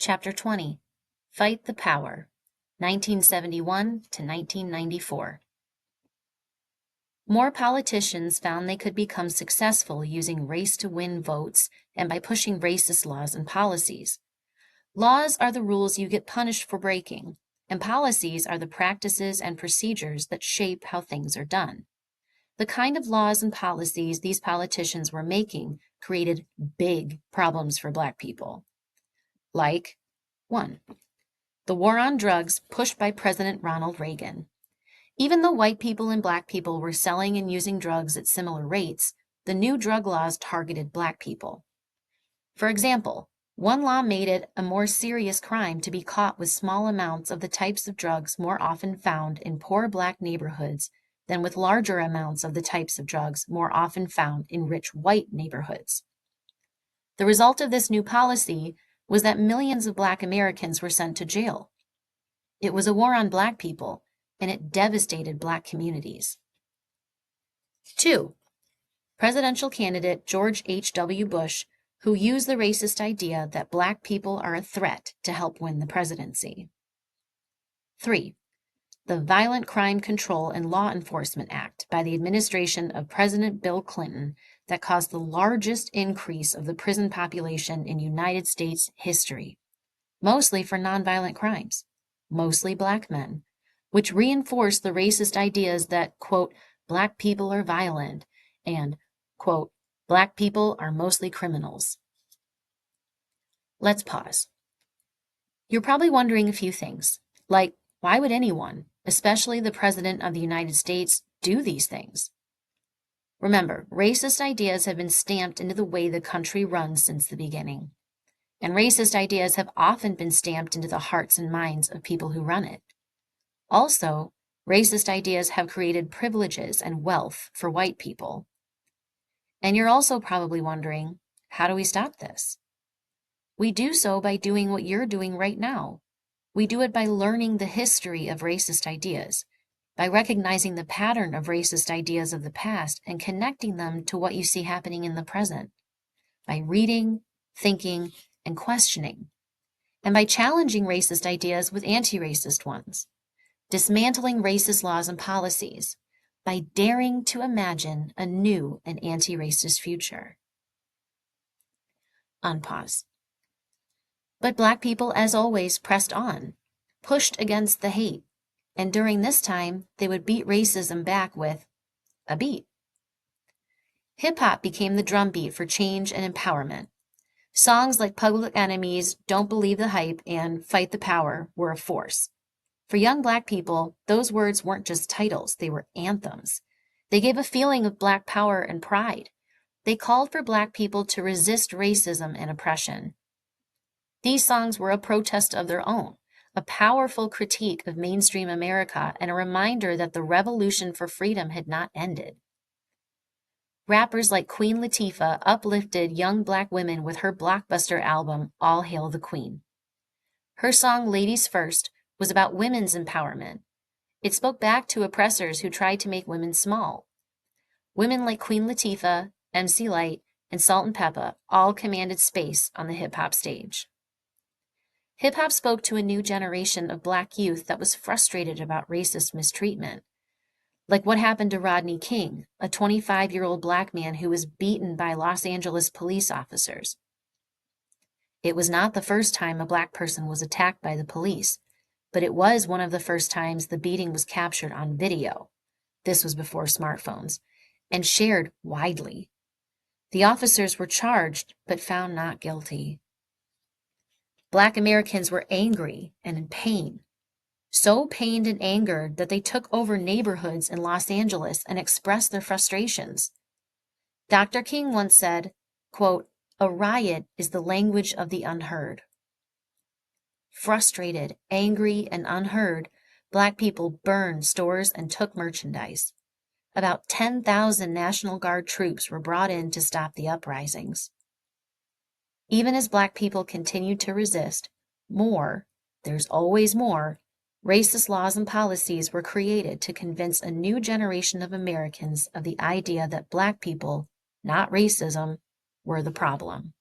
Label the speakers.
Speaker 1: Chapter 20, Fight the Power, 1971 to 1994. More politicians found they could become successful using race-to-win votes and by pushing racist laws and policies. Laws are the rules you get punished for breaking, and policies are the practices and procedures that shape how things are done. The kind of laws and policies these politicians were making created big problems for Black people. Like 1. The war on drugs pushed by President Ronald Reagan. Even though white people and Black people were selling and using drugs at similar rates, the new drug laws targeted Black people. For example, one law made it a more serious crime to be caught with small amounts of the types of drugs more often found in poor Black neighborhoods than with larger amounts of the types of drugs more often found in rich white neighborhoods. The result of this new policy was that millions of Black Americans were sent to jail. It was a war on Black people, and it devastated Black communities. 2. Presidential candidate George H.W. Bush, who used the racist idea that Black people are a threat to help win the presidency. 3. The Violent Crime Control and Law Enforcement Act by the administration of President Bill Clinton that caused the largest increase of the prison population in United States history, mostly for nonviolent crimes, mostly Black men, which reinforced the racist ideas that, quote, Black people are violent and, quote, Black people are mostly criminals. Let's pause. You're probably wondering a few things, like why would anyone, especially the President of the United States, do these things? Remember, racist ideas have been stamped into the way the country runs since the beginning. And racist ideas have often been stamped into the hearts and minds of people who run it. Also, racist ideas have created privileges and wealth for white people. And you're also probably wondering, how do we stop this? We do so by doing what you're doing right now. We do it by learning the history of racist ideas, by recognizing the pattern of racist ideas of the past and connecting them to what you see happening in the present, by reading, thinking, and questioning, and by challenging racist ideas with anti-racist ones, dismantling racist laws and policies, by daring to imagine a new and anti-racist future. Unpause. But Black people, as always, pressed on, pushed against the hate, and during this time, they would beat racism back with a beat. Hip-hop became the drumbeat for change and empowerment. Songs like Public Enemy's Don't Believe the Hype and Fight the Power were a force. For young Black people, those words weren't just titles, they were anthems. They gave a feeling of Black power and pride. They called for Black people to resist racism and oppression. These songs were a protest of their own, a powerful critique of mainstream America and a reminder that the revolution for freedom had not ended. Rappers like Queen Latifah uplifted young Black women with her blockbuster album, All Hail the Queen. Her song, Ladies First, was about women's empowerment. It spoke back to oppressors who tried to make women small. Women like Queen Latifah, MC Lyte, and Salt and Peppa all commanded space on the hip-hop stage. Hip-hop spoke to a new generation of Black youth that was frustrated about racist mistreatment, like what happened to Rodney King, a 25-year-old Black man who was beaten by Los Angeles police officers. It was not the first time a Black person was attacked by the police, but it was one of the first times the beating was captured on video. This was before smartphones, and shared widely. The officers were charged, but found not guilty. Black Americans were angry and in pain, so pained and angered that they took over neighborhoods in Los Angeles and expressed their frustrations. Dr. King once said, quote, "A riot is the language of the unheard." Frustrated, angry, and unheard, Black people burned stores and took merchandise. About 10,000 National Guard troops were brought in to stop the uprisings. Even as Black people continued to resist, there's always more, racist laws and policies were created to convince a new generation of Americans of the idea that Black people, not racism, were the problem.